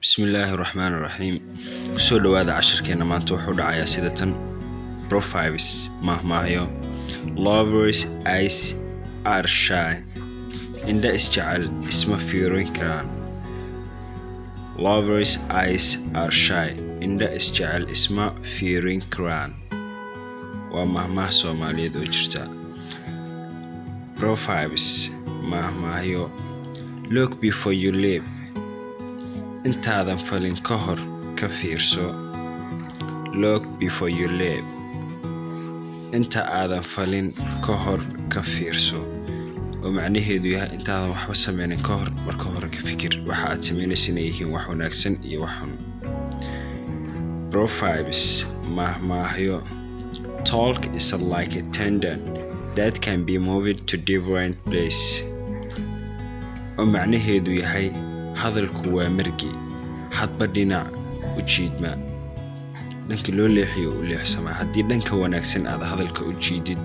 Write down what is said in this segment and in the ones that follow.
Bismillahirrahmanirrahim. Soo dhawaada casharkeena maanta wuxuu dhacayaa sida tan proverbs mahmaayo. Lovers eyes are shy. Indha isjecel isma fiirin karaan. Lovers eyes are shy. Indha isjecel isma fiirin karaan. Waa mahmaah Soomaaliyeed oo jirta. Proverbs mahmaayo. Look before you leap. Intaadan falin ka hor ka fiirso. Look before you leap. Inta aadan falin ka hor ka fiirso. oo macnaheedu yahay intaadan waxba sameynin ka hor marka hore ka fikir waxa aad sameynayso inay yihiin wax wanaagsan iyo wax xun. Proverbs mahmaayo. Talk is like a tendon that can be moved to different places. oo macnaheedu yahay hadalku waa margi hadba dhinac u jiidma dhanka loo leexiyo u leexsama haddii dhanka wanaagsan aad hadalka u jiidid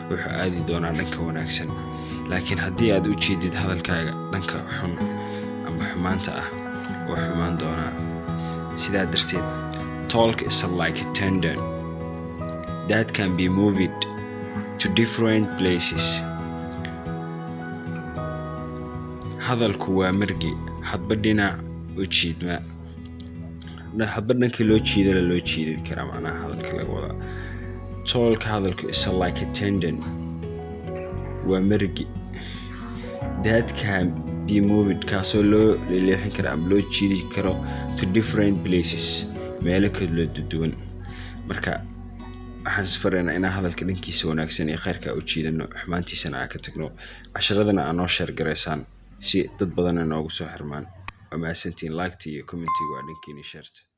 wuxuu aadi doonaa dhanka wanaagsan laakiin haddii aad u jiidid hadalkaaga dhanka xun ama xumaanta ah oo xumaan doonaa sidaa darteed talk is like a tendon that can be moved to different places. hadalku waa margi hadba dhinac u jiidma hadba dhankii loo jiidana loo jiidin karaa macnaha hadalka laga wadaa. Talk hadalku is like a tendon waa margi that can be moved kaasoo loo leexin karo ama loo jiidi karo to different places meelo kala duwan. marka waxaan isfaraynaa inaan hadalka dhankiisa wanaagsan iyo khayrka u jiidano xumaantiisana aan ka tagno casharadana aan noo share gareysaan si dad badan noogu soo xirmaan. waa mahadsantiin like iyo comment waa dhankiina share.